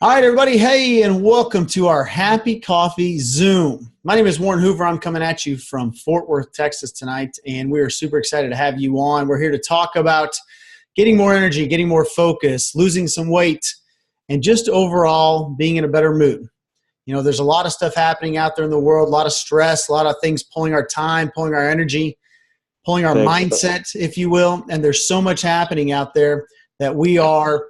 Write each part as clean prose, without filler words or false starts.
All right, everybody. Hey, and welcome to our Happy Coffee Zoom. My name is Warren Hoover. I'm coming at you from Fort Worth, Texas tonight, and we are super excited to have you on. We're here to talk about getting more energy, getting more focus, losing some weight, and just overall being in a better mood. You know, there's a lot of stuff happening out there in the world, a lot of stress, a lot of things pulling our time, pulling our energy, pulling our mindset, if you will, and there's so much happening out there that we are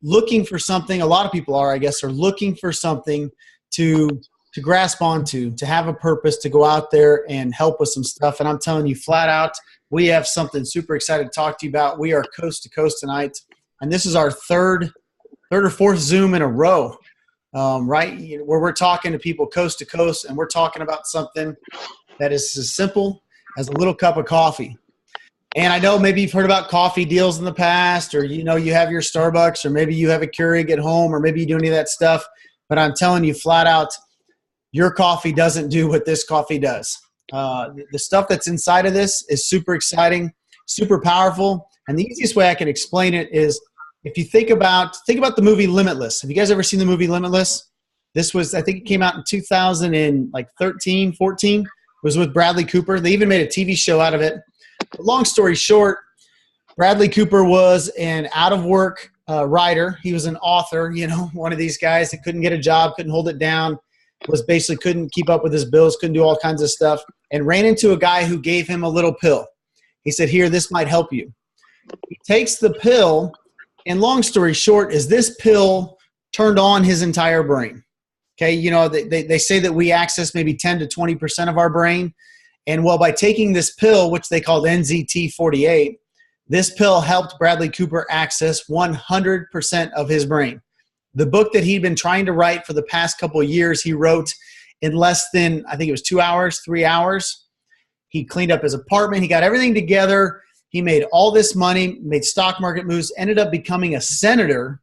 looking for something. A lot of people are looking for something to grasp onto, to have a purpose, to go out there and help with some stuff. And I'm telling you flat out, we have something super excited to talk to you about. We are coast to coast tonight, and this is our third or fourth Zoom in a row, right? Where we're talking to people coast to coast, and we're talking about something that is as simple as a little cup of coffee. And I know maybe you've heard about coffee deals in the past, or you have your Starbucks, or maybe you have a Keurig at home, or maybe you do any of that stuff. But I'm telling you flat out, your coffee doesn't do what this coffee does. The stuff that's inside of this is super exciting, super powerful. And the easiest way I can explain it is if you think about the movie Limitless. Have you guys ever seen the movie Limitless? This was, I think it came out in 2013, 14. It was with Bradley Cooper. They even made a TV show out of it. But long story short, Bradley Cooper was an out-of-work writer. He was an author, one of these guys that couldn't get a job, couldn't hold it down, couldn't keep up with his bills, couldn't do all kinds of stuff, and ran into a guy who gave him a little pill. He said, "Here, this might help you." He takes the pill, and long story short is this pill turned on his entire brain. Okay, they say that we access maybe 10 to 20% of our brain. And well, by taking this pill, which they called NZT48, this pill helped Bradley Cooper access 100% of his brain. The book that he'd been trying to write for the past couple of years, he wrote in less than, I think it was 2 hours, 3 hours. He cleaned up his apartment. He got everything together. He made all this money, made stock market moves, ended up becoming a senator,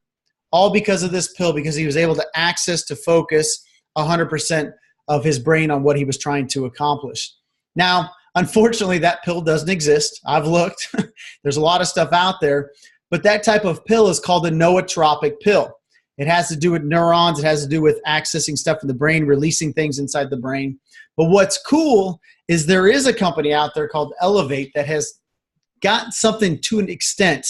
all because of this pill, because he was able to focus 100% of his brain on what he was trying to accomplish. Now, unfortunately, that pill doesn't exist. I've looked. There's a lot of stuff out there. But that type of pill is called a nootropic pill. It has to do with neurons. It has to do with accessing stuff in the brain, releasing things inside the brain. But what's cool is there is a company out there called Elevate that has got something to an extent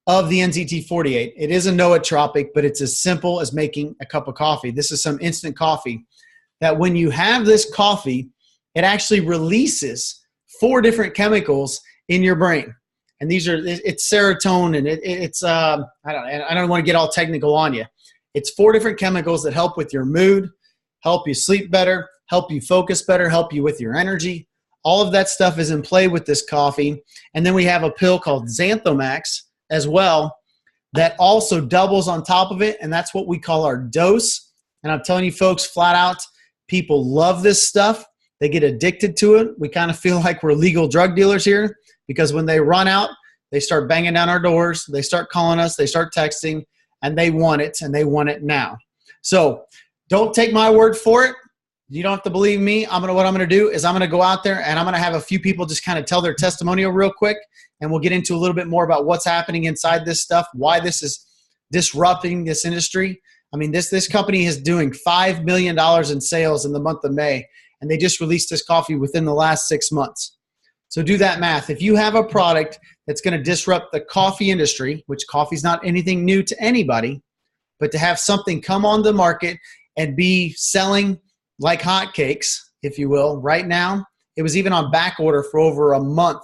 of the NZT48. It is a nootropic, but it's as simple as making a cup of coffee. This is some instant coffee that when you have this coffee, it actually releases 4 different chemicals in your brain. And it's serotonin. It's I don't want to get all technical on you. It's 4 different chemicals that help with your mood, help you sleep better, help you focus better, help you with your energy. All of that stuff is in play with this coffee. And then we have a pill called Xanthomax as well that also doubles on top of it. And that's what we call our dose. And I'm telling you folks flat out, people love this stuff. They get addicted to it. We kind of feel like we're legal drug dealers here because when they run out, they start banging down our doors. They start calling us. They start texting, and they want it, and they want it now. So don't take my word for it. You don't have to believe me. What I'm going to do is I'm going to go out there, and I'm going to have a few people just kind of tell their testimonial real quick, and we'll get into a little bit more about what's happening inside this stuff, why this is disrupting this industry. I mean, this company is doing $5 million in sales in the month of May. And they just released this coffee within the last 6 months. So do that math. If you have a product that's going to disrupt the coffee industry, which coffee is not anything new to anybody, but to have something come on the market and be selling like hotcakes, if you will, right now, it was even on back order for over a month.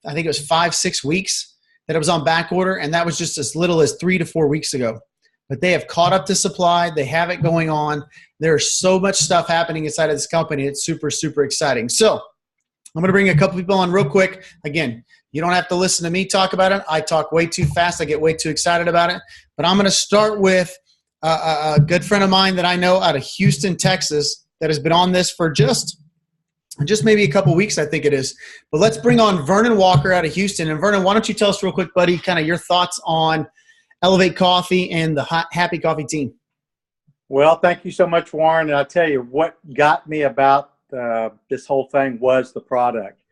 I think it was 5-6 weeks that it was on back order, and that was just as little as 3 to 4 weeks ago. But they have caught up to supply. They have it going on. There's so much stuff happening inside of this company. It's super, super exciting. So I'm going to bring a couple people on real quick. Again, you don't have to listen to me talk about it. I talk way too fast. I get way too excited about it. But I'm going to start with a good friend of mine that I know out of Houston, Texas, that has been on this for just maybe a couple weeks, I think it is. But let's bring on Vernon Walker out of Houston. And Vernon, why don't you tell us real quick, buddy, kind of your thoughts on Elevate Coffee and the Happy Coffee team. Well, thank you so much, Warren. And I'll tell you what got me about this whole thing was the product.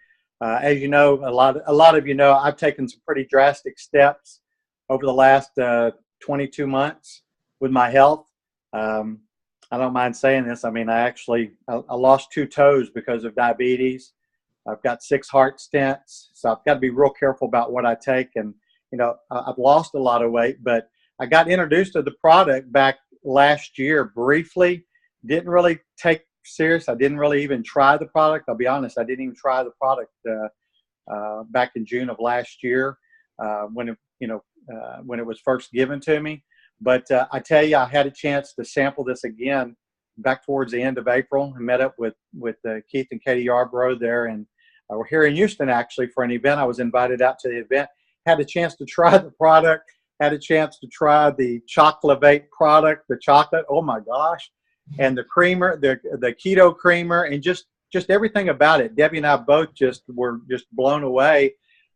As you know, a lot of you know, I've taken some pretty drastic steps over the last 22 months. with my health. I don't mind saying this. I mean, I lost 2 toes because of diabetes. I've got 6 heart stents, so I've got to be real careful about what I take. And, I've lost a lot of weight, but I got introduced to the product back last year briefly. Didn't really take serious. I didn't really even try the product. I'll be honest. I didn't even try the product back in June of last year when it was first given to me. But I tell you, I had a chance to sample this again back towards the end of April. I met up with Keith and Katie Yarbrough there, and we're here in Houston actually for an event. I was invited out to the event. Had a chance to try the product. Had a chance to try the Chocolate product, the chocolate. Oh my gosh! And the creamer, the keto creamer, and just everything about it. Debbie and I both were blown away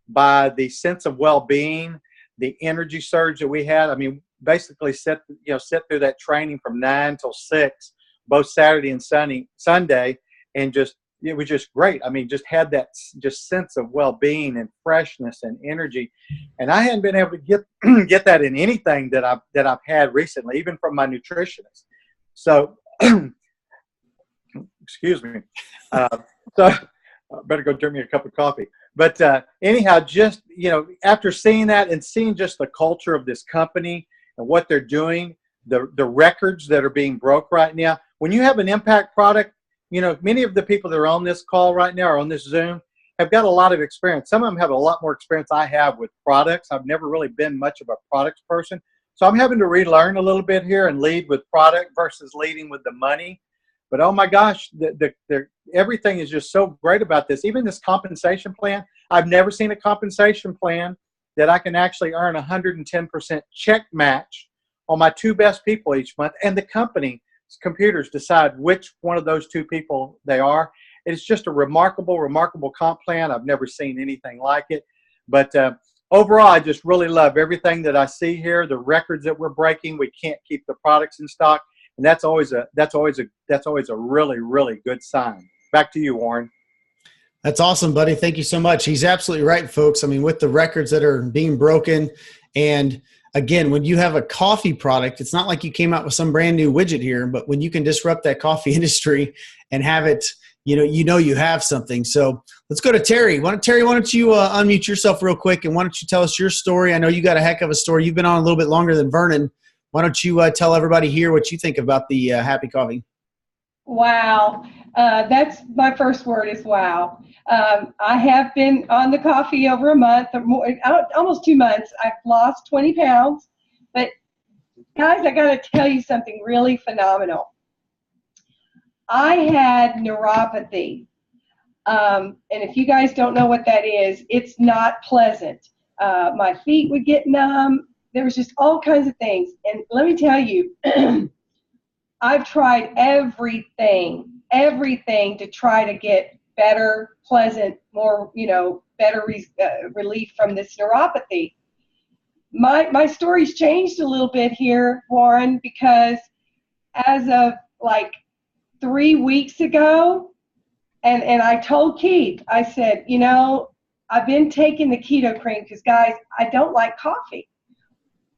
by the sense of well-being, the energy surge that we had. I mean, basically sit through that training from 9 till 6, both Saturday and Sunday, and it was just great. I mean, just had that sense of well-being and freshness and energy, and I hadn't been able to get that in anything that I've had recently, even from my nutritionist. So, excuse me. So, I better go drink me a cup of coffee. But anyhow, just after seeing that and seeing just the culture of this company and what they're doing, the records that are being broke right now. When you have an impact product, many of the people that are on this call right now or on this Zoom have got a lot of experience. Some of them have a lot more experience I have with products. I've never really been much of a products person. So I'm having to relearn a little bit here and lead with product versus leading with the money. But oh my gosh, everything is just so great about this. Even this compensation plan, I've never seen a compensation plan that I can actually earn 110% check match on my 2 best people each month, and the company's computers decide which one of those 2 people they are. It's just a remarkable comp plan. I've never seen anything like it. But overall, I just really love everything that I see here. The records that we're breaking, we can't keep the products in stock, and that's always a really, really good sign. Back to you, Warren. That's awesome, buddy. Thank you so much. He's absolutely right, folks. I mean, with the records that are being broken, and again, when you have a coffee product, it's not like you came out with some brand new widget here, but when you can disrupt that coffee industry and have it, you have something. So let's go to Terry. Terry, why don't you unmute yourself real quick, and why don't you tell us your story? I know you got a heck of a story. You've been on a little bit longer than Vernon. Why don't you tell everybody here what you think about the Happy Coffee? Wow. That's my first word is wow. I have been on the coffee over a month, or more, almost 2 months. I've lost 20 pounds. But guys, I got to tell you something really phenomenal. I had neuropathy. And if you guys don't know what that is, it's not pleasant. My feet would get numb. There was just all kinds of things. And let me tell you, I've tried everything to try to get better, pleasant, more, better relief from this neuropathy. My story's changed a little bit here, Warren, because as of like 3 weeks ago, and I told Keith, I said, I've been taking the keto cream because, guys, I don't like coffee.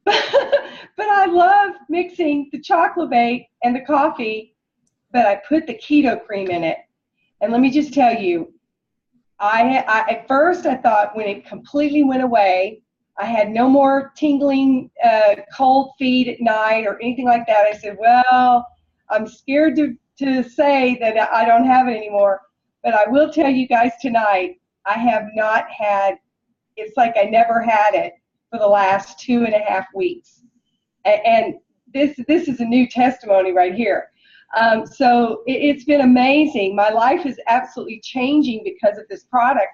But I love mixing the chocolate and the coffee, but I put the keto cream in it. And let me just tell you, I at first I thought when it completely went away, I had no more tingling cold feet at night or anything like that. I said, well, I'm scared to say that I don't have it anymore. But I will tell you guys tonight, I have not had, it's like I never had it for the last 2.5 weeks. And this is a new testimony right here. So it's been amazing. My life is absolutely changing because of this product.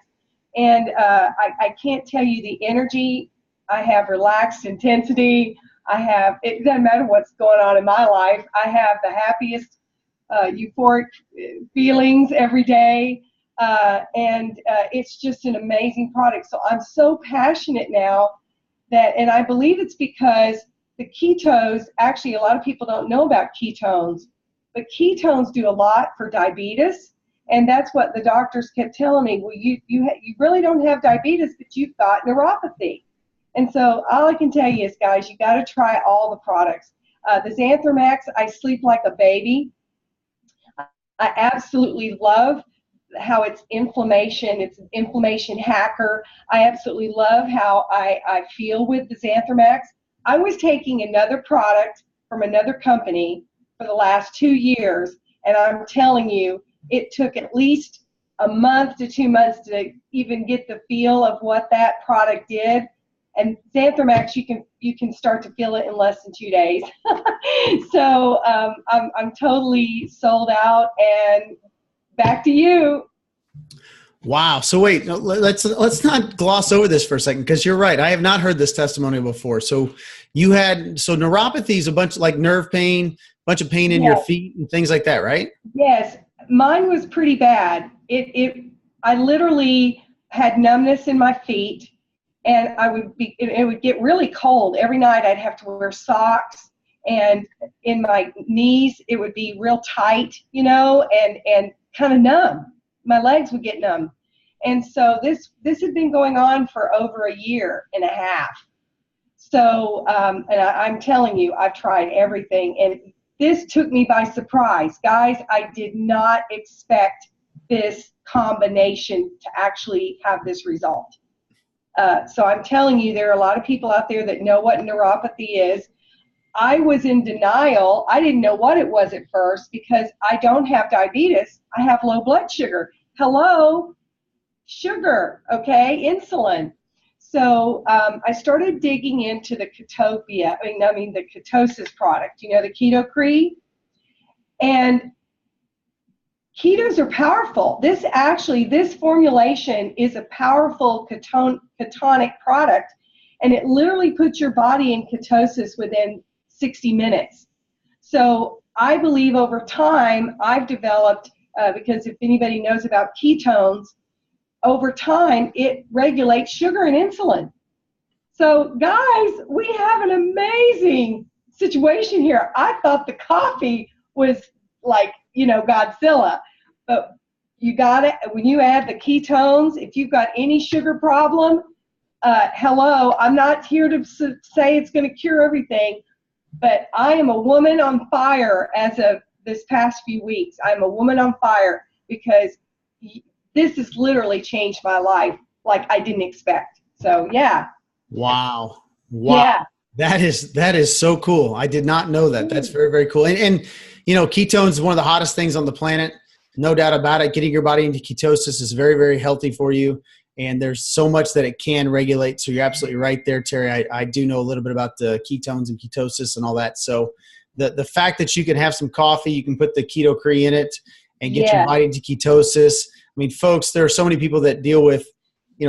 And I can't tell you the energy. I have relaxed intensity. It doesn't matter what's going on in my life. I have the happiest euphoric feelings every day. And it's just an amazing product. So I'm so passionate now and I believe it's because the ketones, actually a lot of people don't know about ketones, but ketones do a lot for diabetes. And that's what the doctors kept telling me. Well, you really don't have diabetes, but you've got neuropathy. And so all I can tell you is, guys, you got to try all the products. The Xanthromax, I sleep like a baby. I absolutely love how it's an inflammation hacker. I absolutely love how I feel with the Xanthromax. I was taking another product from another company for the last 2 years, and I'm telling you, it took at least a month to 2 months to even get the feel of what that product did. And Xanthromax, you can start to feel it in less than 2 days. So I'm totally sold out. And back to you. Wow. So wait, no, let's not gloss over this for a second, because you're right. I have not heard this testimonial before. So neuropathy is a bunch of like nerve pain, bunch of pain in your feet and things like that, right? Yes, mine was pretty bad. I literally had numbness in my feet, and it would get really cold. Every night I'd have to wear socks, and in my knees it would be real tight, and kind of numb. My legs would get numb. And so this had been going on for over a year and a half. So, and I'm telling you, I've tried everything, and this took me by surprise. Guys, I did not expect this combination to actually have this result. So I'm telling you, there are a lot of people out there that know what neuropathy is. I was in denial. I didn't know what it was at first because I don't have diabetes. I have low blood sugar. Hello, sugar, okay, insulin. So I started digging into the the ketosis product, the KetoCree. And ketos are powerful. This formulation is a powerful ketonic product, and it literally puts your body in ketosis within 60 minutes. So I believe over time I've developed, because if anybody knows about ketones, over time it regulates sugar and insulin. So guys, we have an amazing situation here. I thought the coffee was like, Godzilla, but you got it. When you add the ketones, if you've got any sugar problem, hello, I'm not here to say it's going to cure everything, but I am a woman on fire as of this past few weeks. I'm a woman on fire because this has literally changed my life like I didn't expect. So yeah. Wow. Yeah. That is so cool. I did not know that. That's very, very cool. And ketones is one of the hottest things on the planet. No doubt about it. Getting your body into ketosis is very, very healthy for you. And there's so much that it can regulate. So you're absolutely right there, Terry. I do know a little bit about the ketones and ketosis and all that. So the fact that you can have some coffee, you can put the KetoCree in it and get your body into ketosis. I mean, folks, there are so many people that deal with,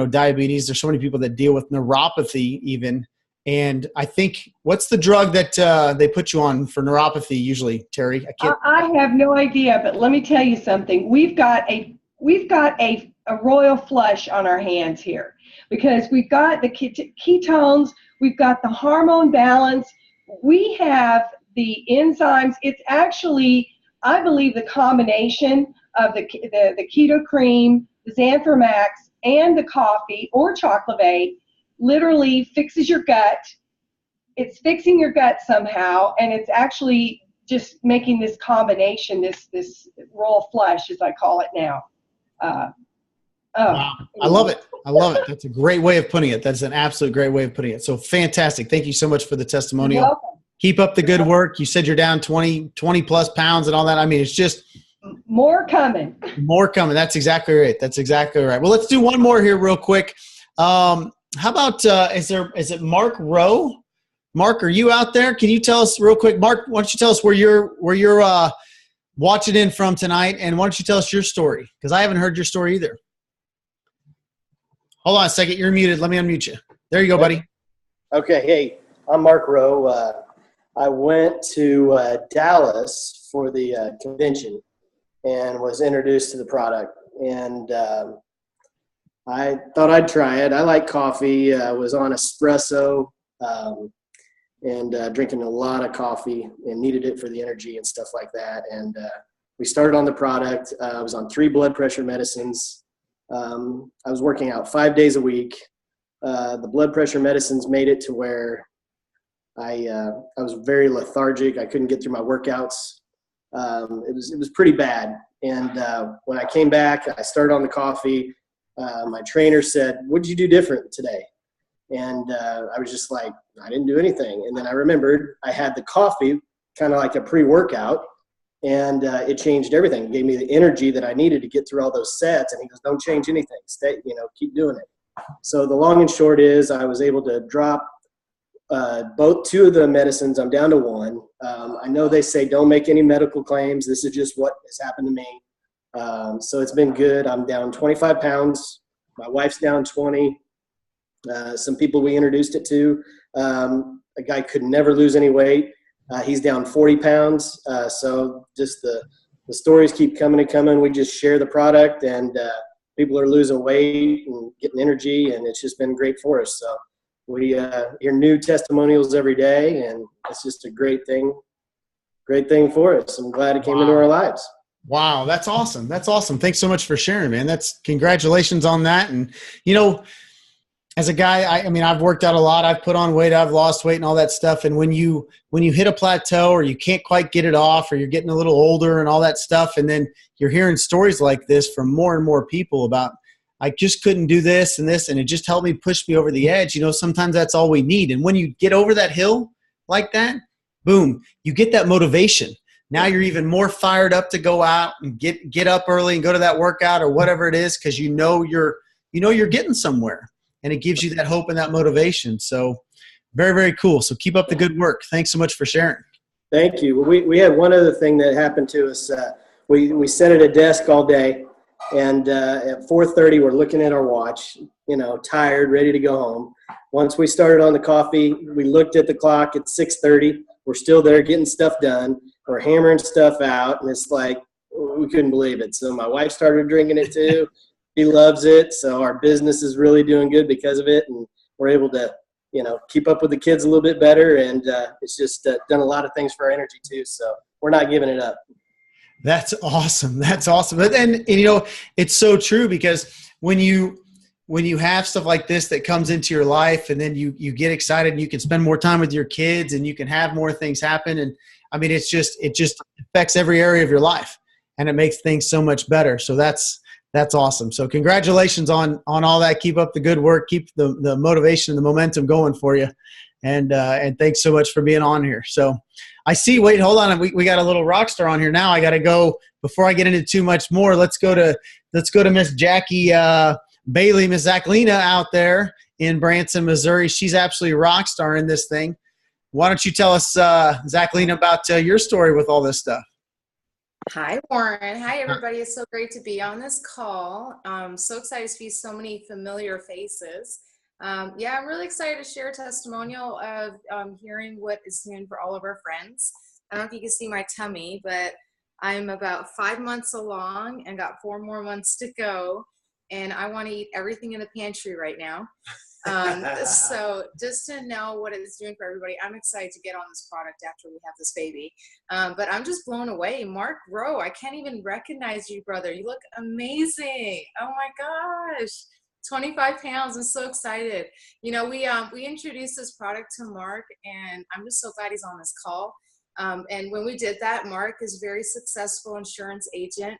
diabetes. There's so many people that deal with neuropathy even. And I think, what's the drug that they put you on for neuropathy usually, Terry? I have no idea, but let me tell you something. We've got a royal flush on our hands here because we've got the ketones, we've got the hormone balance, we have the enzymes. It's actually, I believe, the combination of the keto cream, the Xanthromax, and the coffee or Chocolate literally fixes your gut. It's fixing your gut somehow, and it's actually just making this combination, this royal flush, as I call it now. Wow. I love it. That's a great way of putting it. That's an absolute great way of putting it. So fantastic. Thank you so much for the testimonial. You're welcome. Keep up the good work. You said you're down 20 plus pounds and all that. I mean, it's just more coming. That's exactly right. Well, let's do one more here real quick. How about, is it Mark Rowe? Mark, are you out there? Can you tell us real quick, Mark, why don't you tell us where you're watching in from tonight, and why don't you tell us your story? Because I haven't heard your story either. Hold on a second. You're muted. Let me unmute you. There you go, buddy. Okay. Hey, I'm Mark Rowe. I went to Dallas for the convention and was introduced to the product. And I thought I'd try it. I like coffee. I was on espresso and drinking a lot of coffee and needed it for the energy and stuff like that. And we started on the product. I was on 3 blood pressure medicines. I was working out 5 days a week. The blood pressure medicines made it to where I was very lethargic. I couldn't get through my workouts. It was pretty bad. And when I came back, I started on the coffee. My trainer said, "What did you do different today?" And I was just like, I didn't do anything. And then I remembered I had the coffee, kind of like a pre-workout, and it changed everything. It gave me the energy that I needed to get through all those sets. And he goes, "Don't change anything. Stay, keep doing it." So the long and short is I was able to drop two of the medicines. I'm down to one. I know they say don't make any medical claims. This is just what has happened to me. So it's been good. I'm down 25 pounds. My wife's down 20. Some people we introduced it to, a guy could never lose any weight. He's down 40 pounds. So just the stories keep coming and coming. We just share the product, and people are losing weight and getting energy, and it's just been great for us. So we hear new testimonials every day, and it's just a great thing for us. I'm glad it came into our lives. Wow, that's awesome. That's awesome. Thanks so much for sharing, man. Congratulations on that. And, as a guy, I've worked out a lot. I've put on weight, I've lost weight and all that stuff. And when you hit a plateau, or you can't quite get it off, or you're getting a little older and all that stuff, and then you're hearing stories like this from more and more people about, I just couldn't do this and this, and it just helped me push me over the edge. Sometimes that's all we need. And when you get over that hill like that, boom, you get that motivation. Now you're even more fired up to go out and get up early and go to that workout or whatever it is, because you're getting somewhere. And it gives you that hope and that motivation. So very, very cool. So keep up the good work. Thanks so much for sharing. Thank you. We had one other thing that happened to us. We sat at a desk all day, and at 4:30, we're looking at our watch, tired, ready to go home. Once we started on the coffee, we looked at the clock at 6:30. We're still there getting stuff done. We're hammering stuff out, and it's like, we couldn't believe it. So my wife started drinking it too. She loves it. So our business is really doing good because of it. And we're able to, keep up with the kids a little bit better. And it's just done a lot of things for our energy too. So we're not giving it up. That's awesome. That's awesome. And it's so true, because when you have stuff like this that comes into your life, and then you get excited and you can spend more time with your kids and you can have more things happen. And it just affects every area of your life, and it makes things so much better. So that's awesome. So congratulations on all that. Keep up the good work. Keep the motivation and the momentum going for you. And thanks so much for being on here. So I see, wait, hold on. We got a little rock star on here now. I got to go, before I get into too much more, let's go to Miss Jackie Bailey, Miss Zachlina out there in Branson, Missouri. She's absolutely a rock star in this thing. Why don't you tell us, Zachlina, about your story with all this stuff? Hi, Warren. Hi, everybody. It's so great to be on this call. So excited to see so many familiar faces. I'm really excited to share a testimonial of hearing what is new for all of our friends. I don't know if you can see my tummy, but I'm about 5 months along and got 4 more months to go. And I want to eat everything in the pantry right now. So just to know what it's doing for everybody, I'm excited to get on this product after we have this baby. But I'm just blown away. Mark Rowe, I can't even recognize you, brother. You look amazing. Oh my gosh. 25 pounds. I'm so excited. We introduced this product to Mark, and I'm just so glad he's on this call. And when we did that, Mark is a very successful insurance agent,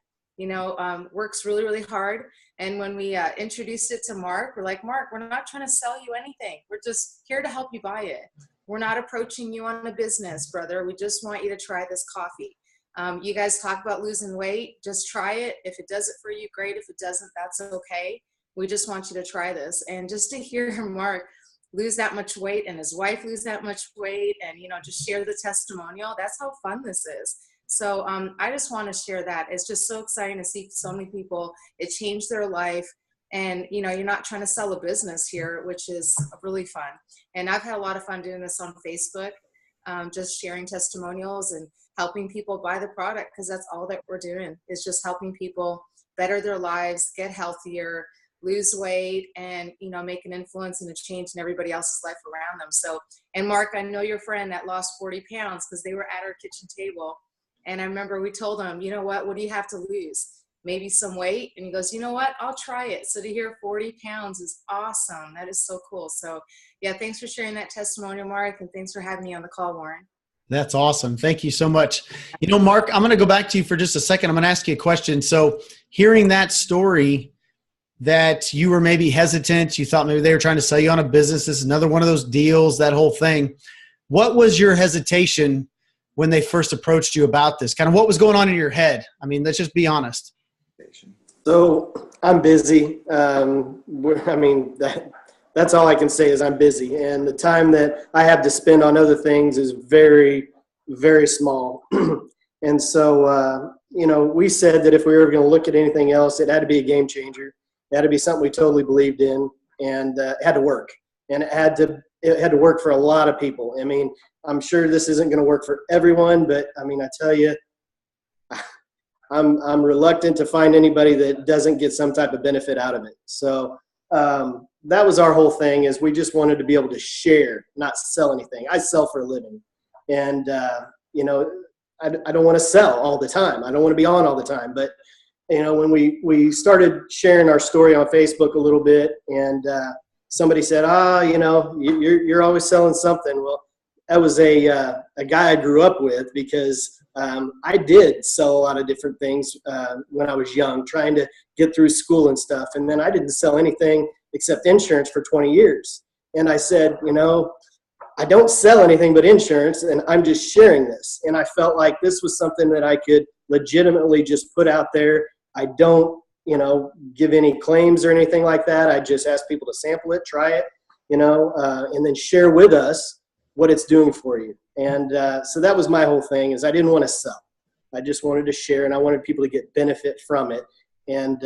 works really, really hard. And when we introduced it to Mark, we're like, Mark, we're not trying to sell you anything. We're just here to help you buy it. We're not approaching you on a business, brother. We just want you to try this coffee. You guys talk about losing weight. Just try it. If it does it for you, great. If it doesn't, that's okay. We just want you to try this. And just to hear Mark lose that much weight and his wife lose that much weight and, just share the testimonial, that's how fun this is. So I just want to share that. It's just so exciting to see so many people. It changed their life. And, you're not trying to sell a business here, which is really fun. And I've had a lot of fun doing this on Facebook, just sharing testimonials and helping people buy the product, because that's all that we're doing is just helping people better their lives, get healthier, lose weight, and, make an influence and a change in everybody else's life around them. So, and Mark, I know your friend that lost 40 pounds because they were at our kitchen table. And I remember we told him, what do you have to lose? maybe some weight. And he goes, you know what, I'll try it. So to hear 40 pounds is awesome. That is so cool. So yeah, thanks for sharing that testimonial, Mark, and thanks for having me on the call, Warren. That's awesome. Thank you so much. You know, Mark, I'm going to go back to you for just a second. I'm going to ask you a question. So hearing that story, that you were maybe hesitant, you thought maybe they were trying to sell you on a business, this is another one of those deals, that whole thing. What was your hesitation when they first approached you about this? Kind of what was going on in your head? I mean, let's just be honest. So I'm busy. That's all I can say is I'm busy. And the time that I have to spend on other things is very, very small. And so, we said that if we were going to look at anything else, it had to be a game changer. It had to be something we totally believed in, and it had to work. And it had to work for a lot of people. I mean, I'm sure this isn't going to work for everyone, but I mean, I tell you, I'm reluctant to find anybody that doesn't get some type of benefit out of it. So that was our whole thing, is we just wanted to be able to share, not sell anything. I sell for a living, and I don't want to sell all the time. I don't want to be on all the time, but when we started sharing our story on Facebook a little bit, and somebody said, you're always selling something. Well, that was a guy I grew up with, because I did sell a lot of different things when I was young, trying to get through school and stuff. And then I didn't sell anything except insurance for 20 years. And I said, I don't sell anything but insurance, and I'm just sharing this. And I felt like this was something that I could legitimately just put out there. I don't, give any claims or anything like that. I just ask people to sample it, try it, and then share with us what it's doing for you. And so that was my whole thing, is I didn't want to sell. I just wanted to share, and I wanted people to get benefit from it. And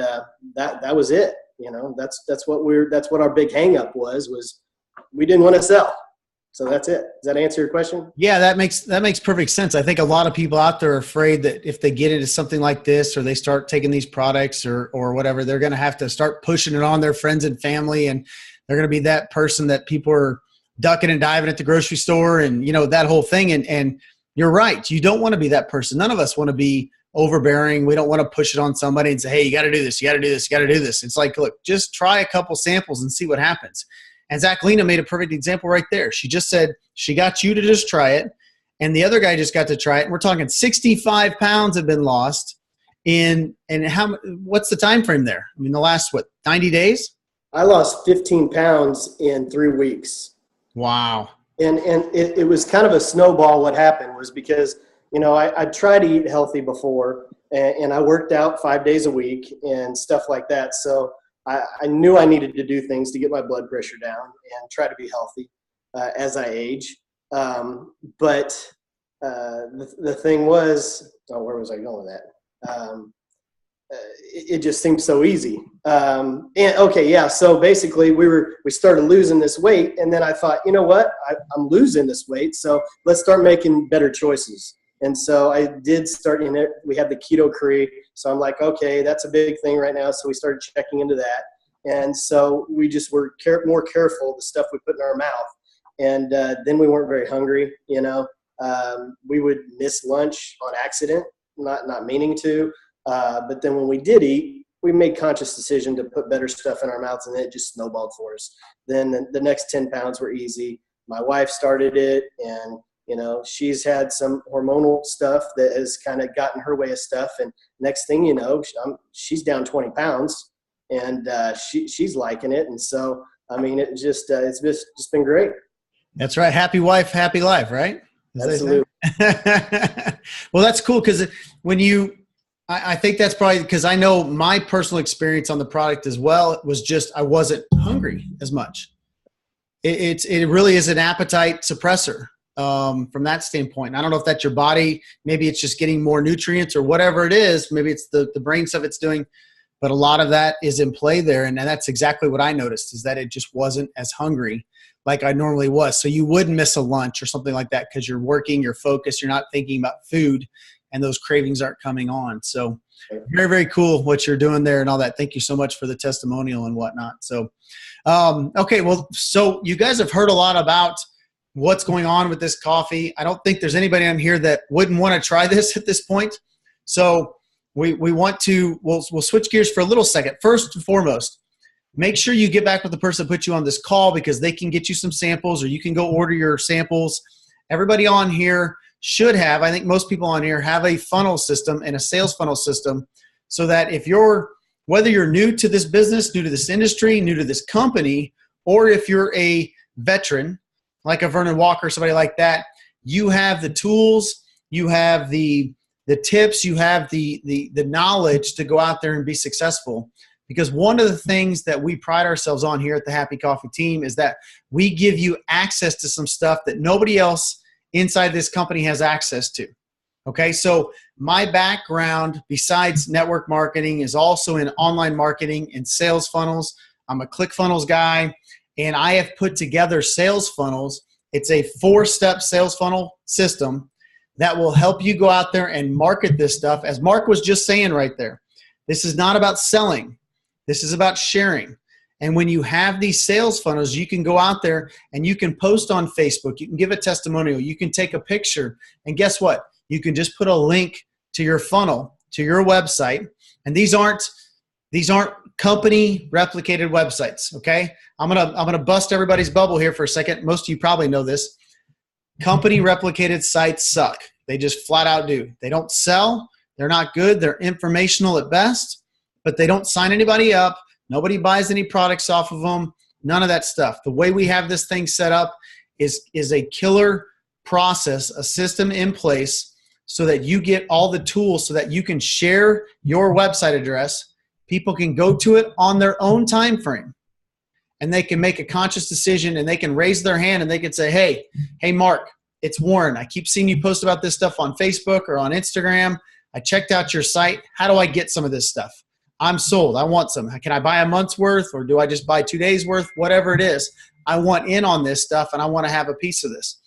that was it. That's what our big hang up was we didn't want to sell. So that's it. Does that answer your question? Yeah, that makes perfect sense. I think a lot of people out there are afraid that if they get into something like this, or they start taking these products or whatever, they're going to have to start pushing it on their friends and family. And they're going to be that person that people are ducking and diving at the grocery store, and, that whole thing. And you're right. You don't want to be that person. None of us want to be overbearing. We don't want to push it on somebody and say, hey, you got to do this. You got to do this. You got to do this. It's like, look, just try a couple samples and see what happens. And Zachlina made a perfect example right there. She just said she got you to just try it, and the other guy just got to try it. And we're talking 65 pounds have been lost in, and what's the time frame there? I mean, the last, 90 days? I lost 15 pounds in 3 weeks. Wow. And it was kind of a snowball. What happened was because, I tried to eat healthy before, and I worked out 5 days a week and stuff like that. So I knew I needed to do things to get my blood pressure down and try to be healthy as I age. But the thing was, where was I going with that? It just seemed so easy. So basically we started losing this weight, and then I thought, you know what? I'm losing this weight, so let's start making better choices. And so I did start in it. We had the Keto Cree. So I'm like, okay, that's a big thing right now. So we started checking into that. And so we just were more careful of the stuff we put in our mouth. And then we weren't very hungry, we would miss lunch on accident, not meaning to. But then when we did eat, we made conscious decision to put better stuff in our mouths, and it just snowballed for us. Then the next 10 pounds were easy. My wife started it, and she's had some hormonal stuff that has kind of gotten her way of stuff. And next thing you know, she's down 20 pounds, and she's liking it. And so, I mean, it's just been great. That's right. Happy wife, happy life, right? Absolutely. Well, that's cool. Cause I think that's probably because I know my personal experience on the product as well was just, I wasn't hungry as much. It really is an appetite suppressor. From that standpoint. I don't know if that's your body. Maybe it's just getting more nutrients or whatever it is. Maybe it's the brain stuff it's doing. But a lot of that is in play there. And that's exactly what I noticed, is that it just wasn't as hungry like I normally was. So you wouldn't miss a lunch or something like that because you're working, you're focused, you're not thinking about food, and those cravings aren't coming on. So very, very cool what you're doing there and all that. Thank you so much for the testimonial and whatnot. So, okay. Well, so you guys have heard a lot about what's going on with this coffee. I don't think there's anybody on here that wouldn't want to try this at this point. So we want to, we'll switch gears for a little second. First and foremost, make sure you get back with the person that put you on this call, because they can get you some samples, or you can go order your samples. Everybody on here should have, I think most people on here have a funnel system and a sales funnel system, so that if whether you're new to this business, new to this industry, new to this company, or if you're a veteran, like a Vernon Walker, somebody like that, you have the tools, you have the tips, you have the knowledge to go out there and be successful. Because one of the things that we pride ourselves on here at the Happy Coffee team is that we give you access to some stuff that nobody else inside this company has access to. Okay, so my background besides network marketing is also in online marketing and sales funnels. I'm a ClickFunnels guy, and I have put together sales funnels. It's a 4-step sales funnel system that will help you go out there and market this stuff. As Mark was just saying right there, this is not about selling. This is about sharing. And when you have these sales funnels, you can go out there and you can post on Facebook. You can give a testimonial. You can take a picture. And guess what? You can just put a link to your funnel, to your website. And these aren't company replicated websites, okay? I'm gonna bust everybody's bubble here for a second. Most of you probably know this. Company replicated sites suck. They just flat out do. They don't sell. They're not good. They're informational at best, but they don't sign anybody up. Nobody buys any products off of them. None of that stuff. The way we have this thing set up is a killer process, a system in place so that you get all the tools so that you can share your website address. People can go to it on their own time frame, and they can make a conscious decision, and they can raise their hand and they can say, hey, Mark, it's Warren. I keep seeing you post about this stuff on Facebook or on Instagram. I checked out your site. How do I get some of this stuff? I'm sold. I want some. Can I buy a month's worth, or do I just buy 2 days worth? Whatever it is, I want in on this stuff, and I want to have a piece of this.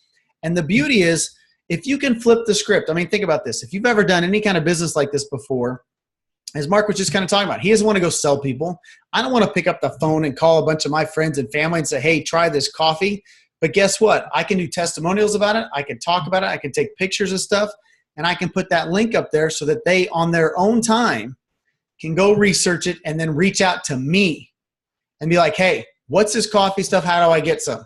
And the beauty is, if you can flip the script, I mean, think about this. If you've ever done any kind of business like this before, as Mark was just kind of talking about, he doesn't want to go sell people. I don't want to pick up the phone and call a bunch of my friends and family and say, hey, try this coffee. But guess what? I can do testimonials about it. I can talk about it. I can take pictures of stuff, and I can put that link up there so that they, on their own time, can go research it and then reach out to me and be like, hey, what's this coffee stuff? How do I get some?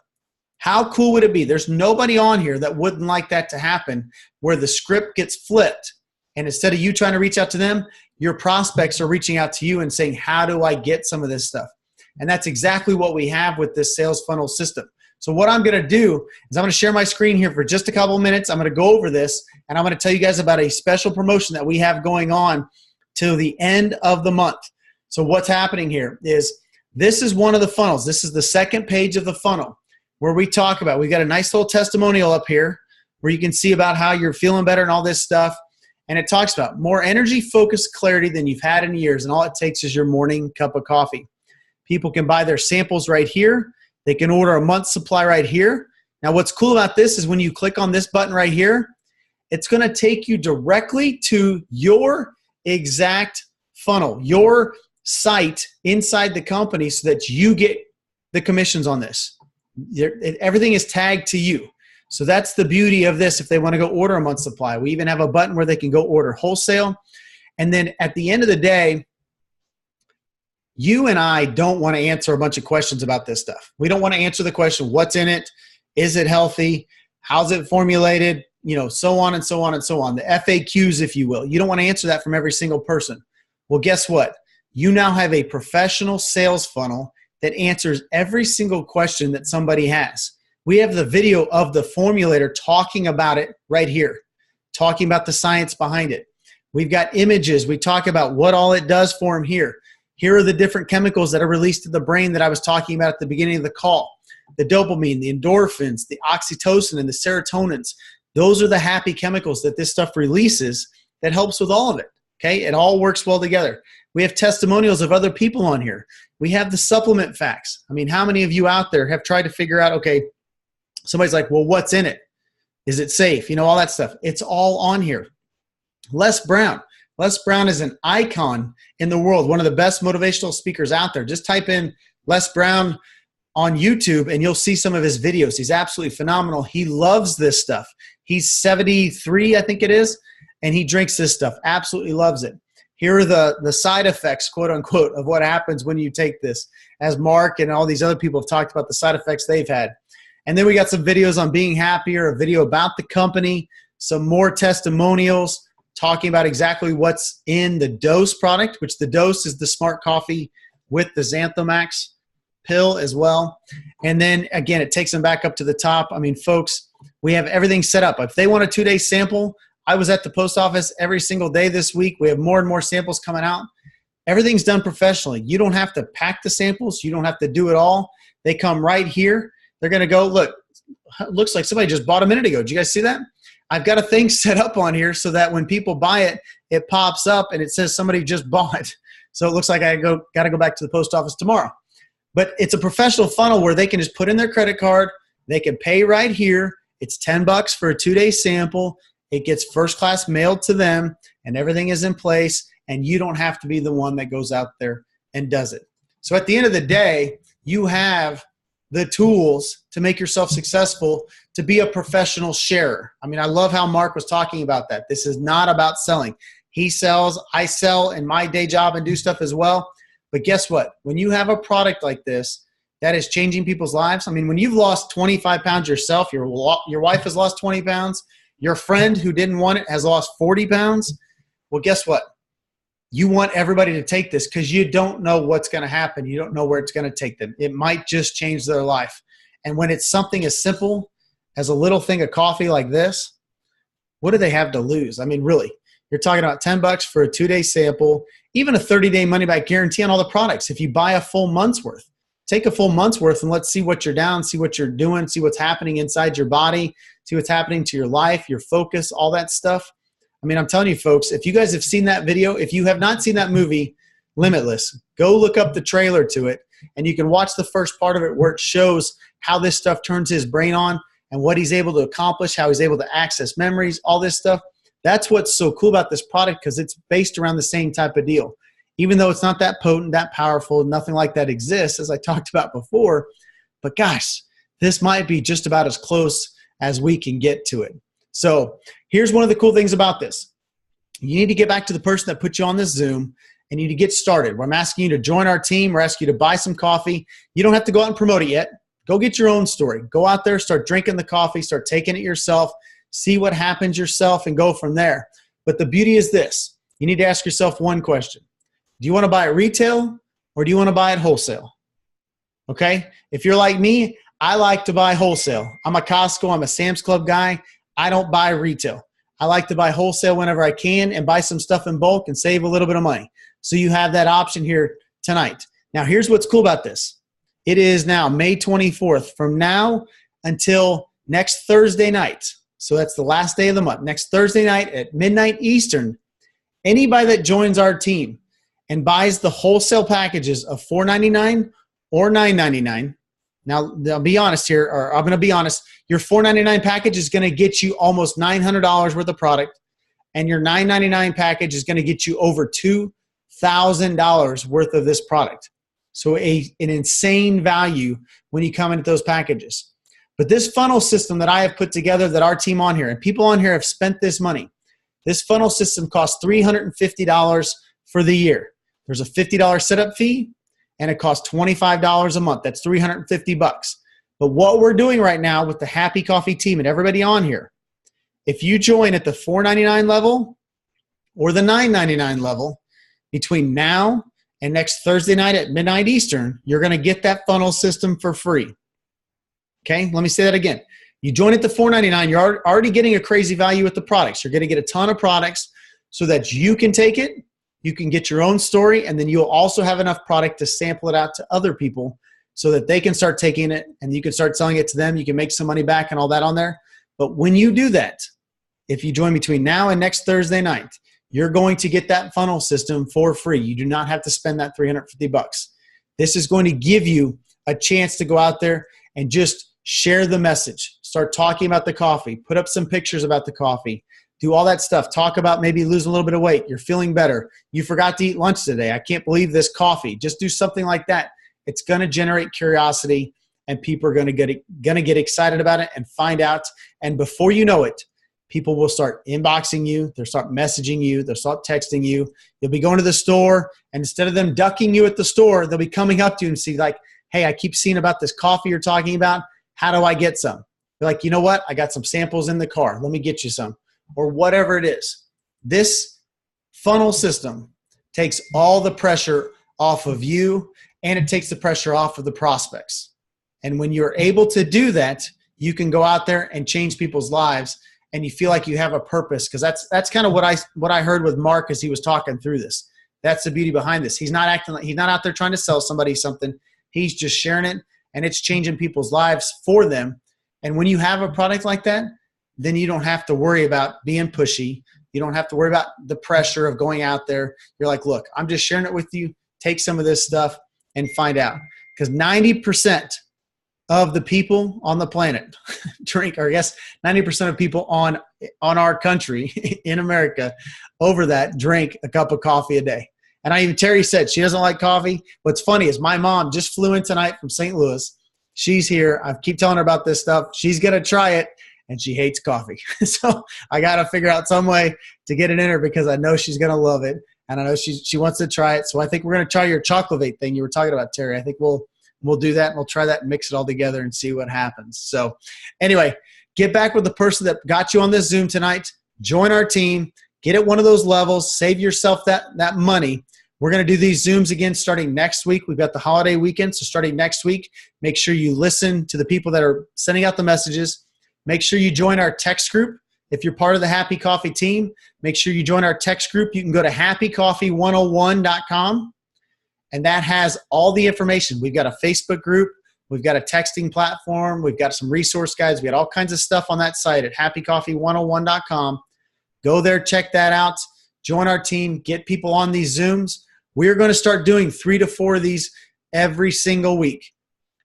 How cool would it be? There's nobody on here that wouldn't like that to happen, where the script gets flipped. And instead of you trying to reach out to them, your prospects are reaching out to you and saying, how do I get some of this stuff? And that's exactly what we have with this sales funnel system. So what I'm going to do is I'm going to share my screen here for just a couple of minutes. I'm going to go over this, and I'm going to tell you guys about a special promotion that we have going on till the end of the month. So what's happening here is, this is one of the funnels. This is the second page of the funnel where we talk about, we've got a nice little testimonial up here where you can see about how you're feeling better and all this stuff. And it talks about more energy, focus, clarity than you've had in years. And all it takes is your morning cup of coffee. People can buy their samples right here. They can order a month's supply right here. Now, what's cool about this is when you click on this button right here, it's going to take you directly to your exact funnel, your site inside the company, so that you get the commissions on this. Everything is tagged to you. So that's the beauty of this. If they want to go order a month's supply, we even have a button where they can go order wholesale. And then at the end of the day, you and I don't want to answer a bunch of questions about this stuff. We don't want to answer the question, what's in it? Is it healthy? How's it formulated? You know, so on and so on and so on. The FAQs, if you will. You don't want to answer that from every single person. Well, guess what? You now have a professional sales funnel that answers every single question that somebody has. We have the video of the formulator talking about it right here, talking about the science behind it. We've got images. We talk about what all it does for them here. Here are the different chemicals that are released to the brain that I was talking about at the beginning of the call. The dopamine, the endorphins, the oxytocin, and the serotonins. Those are the happy chemicals that this stuff releases that helps with all of it. Okay, it all works well together. We have testimonials of other people on here. We have the supplement facts. I mean, how many of you out there have tried to figure out, okay, somebody's like, well, what's in it? Is it safe? You know, all that stuff. It's all on here. Les Brown. Les Brown is an icon in the world, one of the best motivational speakers out there. Just type in Les Brown on YouTube and you'll see some of his videos. He's absolutely phenomenal. He loves this stuff. He's 73, I think it is, and he drinks this stuff. Absolutely loves it. Here are the side effects, quote unquote, of what happens when you take this, as Mark and all these other people have talked about the side effects they've had. And then we got some videos on being happier, a video about the company, some more testimonials talking about exactly what's in the Dose product, which the Dose is the Smart Coffee with the Xanthomax pill as well. And then again, it takes them back up to the top. I mean, folks, we have everything set up. If they want a 2-day sample, I was at the post office every single day this week. We have more and more samples coming out. Everything's done professionally. You don't have to pack the samples. You don't have to do it all. They come right here. They're going to go, look, looks like somebody just bought a minute ago. Did you guys see that? I've got a thing set up on here so that when people buy it, it pops up and it says somebody just bought. So it looks like I got to go back to the post office tomorrow. But it's a professional funnel where they can just put in their credit card. They can pay right here. It's $10 for a 2-day sample. It gets first class mailed to them and everything is in place. And you don't have to be the one that goes out there and does it. So at the end of the day, you have the tools to make yourself successful, to be a professional sharer. I mean, I love how Mark was talking about that. This is not about selling. He sells, I sell in my day job and do stuff as well. But guess what? When you have a product like this that is changing people's lives, I mean, when you've lost 25 pounds yourself, your wife has lost 20 pounds, your friend who didn't want it has lost 40 pounds, well, guess what? You want everybody to take this because you don't know what's going to happen. You don't know where it's going to take them. It might just change their life. And when it's something as simple as a little thing of coffee like this, what do they have to lose? I mean, really, you're talking about $10 for a 2-day sample, even a 30-day money-back guarantee on all the products. If you buy a full month's worth, take a full month's worth and let's see what you're down, see what you're doing, see what's happening inside your body, see what's happening to your life, your focus, all that stuff. I mean, I'm telling you, folks, if you guys have seen that video, if you have not seen that movie, Limitless, go look up the trailer to it, and you can watch the first part of it where it shows how this stuff turns his brain on and what he's able to accomplish, how he's able to access memories, all this stuff. That's what's so cool about this product because it's based around the same type of deal. Even though it's not that potent, that powerful, nothing like that exists, as I talked about before. But gosh, this might be just about as close as we can get to it. So here's one of the cool things about this. You need to get back to the person that put you on this Zoom and you need to get started. I'm asking you to join our team. We're asking you to buy some coffee. You don't have to go out and promote it yet. Go get your own story. Go out there, start drinking the coffee, start taking it yourself, see what happens yourself, and go from there. But the beauty is this. You need to ask yourself one question. Do you want to buy it retail or do you want to buy it wholesale? Okay? If you're like me, I like to buy wholesale. I'm a Costco, I'm a Sam's Club guy. I don't buy retail. I like to buy wholesale whenever I can and buy some stuff in bulk and save a little bit of money. So you have that option here tonight. Now, here's what's cool about this. It is now May 24th. From now until next Thursday night, so that's the last day of the month, next Thursday night at midnight Eastern, anybody that joins our team and buys the wholesale packages of $4.99 or $9.99. Now, I'll be honest here, or I'm going to be honest. Your $4.99 package is going to get you almost $900 worth of product, and your $9.99 package is going to get you over $2,000 worth of this product. So an insane value when you come into those packages. But this funnel system that I have put together, that our team on here, and people on here have spent this money, this funnel system costs $350 for the year. There's a $50 setup fee, and it costs $25 a month. That's $350. But what we're doing right now with the Happy Coffee team and everybody on here, if you join at the $4.99 level or the $9.99 level between now and next Thursday night at midnight Eastern, you're going to get that funnel system for free. Okay, let me say that again. You join at the $4.99, you're already getting a crazy value with the products. You're going to get a ton of products so that you can take it, you can get your own story, and then you'll also have enough product to sample it out to other people so that they can start taking it and you can start selling it to them. You can make some money back and all that on there. But when you do that, if you join between now and next Thursday night, you're going to get that funnel system for free. You do not have to spend that $350. This is going to give you a chance to go out there and just share the message. Start talking about the coffee. Put up some pictures about the coffee. Do all that stuff. Talk about maybe losing a little bit of weight. You're feeling better. You forgot to eat lunch today. I can't believe this coffee. Just do something like that. It's going to generate curiosity, and people are going to get excited about it and find out. And before you know it, People will start inboxing you. They'll start messaging you. They'll start texting you. You'll be going to the store, and instead of them ducking you at the store, they'll be coming up to you and see like, hey, I keep seeing about this coffee you're talking about. How do I get some? You're like, you know what? I got some samples in the car. Let me get you some. Or whatever it is. This funnel system takes all the pressure off of you, and it takes the pressure off of the prospects. And when you're able to do that, you can go out there and change people's lives, and you feel like you have a purpose, because that's kind of what I heard with Mark as he was talking through this. That's the beauty behind this. He's not out there trying to sell somebody something. He's just sharing it, and it's changing people's lives for them. And when you have a product like that, then you don't have to worry about being pushy. You don't have to worry about the pressure of going out there. You're like, look, I'm just sharing it with you. Take some of this stuff and find out. Because 90% of the people on the planet drink, or I guess 90% of people on our country in America over that drink a cup of coffee a day. And even Terry said she doesn't like coffee. What's funny is my mom just flew in tonight from St. Louis. She's here. I keep telling her about this stuff. She's going to try it, and she hates coffee. So I got to figure out some way to get it in her, because I know she's going to love it. And I know she wants to try it. So I think we're going to try your Chocolate thing you were talking about, Terry. I think we'll do that, and we'll try that and mix it all together and see what happens. So anyway, get back with the person that got you on this Zoom tonight. Join our team. Get at one of those levels. Save yourself that money. We're going to do these Zooms again starting next week. We've got the holiday weekend, so starting next week, make sure you listen to the people that are sending out the messages. Make sure you join our text group. If you're part of the Happy Coffee team, make sure you join our text group. You can go to happycoffee101.com, and that has all the information. We've got a Facebook group. We've got a texting platform. We've got some resource guides. We got all kinds of stuff on that site at happycoffee101.com. Go there, check that out. Join our team. Get people on these Zooms. We're going to start doing 3 to 4 of these every single week.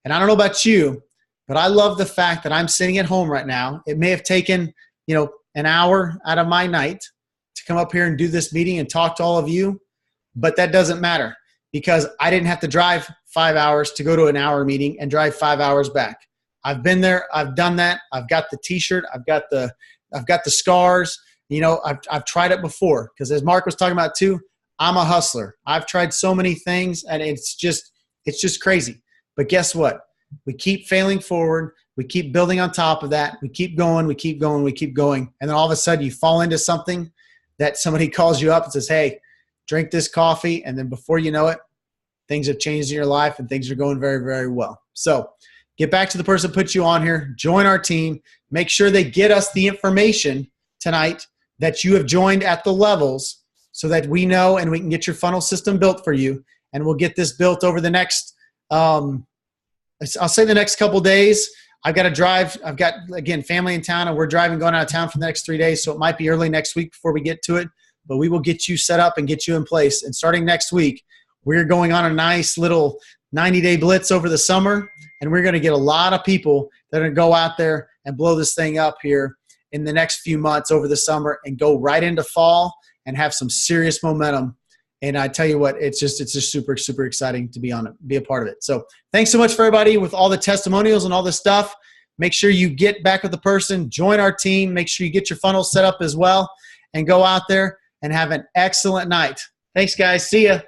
And I don't know about you, but I love the fact that I'm sitting at home right now. It may have taken, an hour out of my night to come up here and do this meeting and talk to all of you, but that doesn't matter, because I didn't have to drive 5 hours to go to an hour meeting and drive 5 hours back. I've been there. I've done that. I've got the T-shirt. I've got the scars. I've tried it before, because as Mark was talking about too, I'm a hustler. I've tried so many things, and it's just crazy. But guess what? We keep failing forward. We keep building on top of that. We keep going. We keep going. We keep going. And then all of a sudden you fall into something that somebody calls you up and says, hey, drink this coffee. And then before you know it, things have changed in your life and things are going very, very well. So get back to the person that put you on here. Join our team. Make sure they get us the information tonight that you have joined at the levels, so that we know and we can get your funnel system built for you. And we'll get this built over the next, I'll say the next couple days. I've got to drive. I've got, again, family in town, and we're going out of town for the next 3 days. So it might be early next week before we get to it, but we will get you set up and get you in place. And starting next week, we're going on a nice little 90-day blitz over the summer, and we're going to get a lot of people that are going to go out there and blow this thing up here in the next few months over the summer and go right into fall and have some serious momentum. And I tell you what, it's just super, super exciting to be on it, be a part of it. So thanks so much for everybody with all the testimonials and all this stuff. Make sure you get back with the person, join our team, make sure you get your funnel set up as well, and go out there and have an excellent night. Thanks, guys. See ya.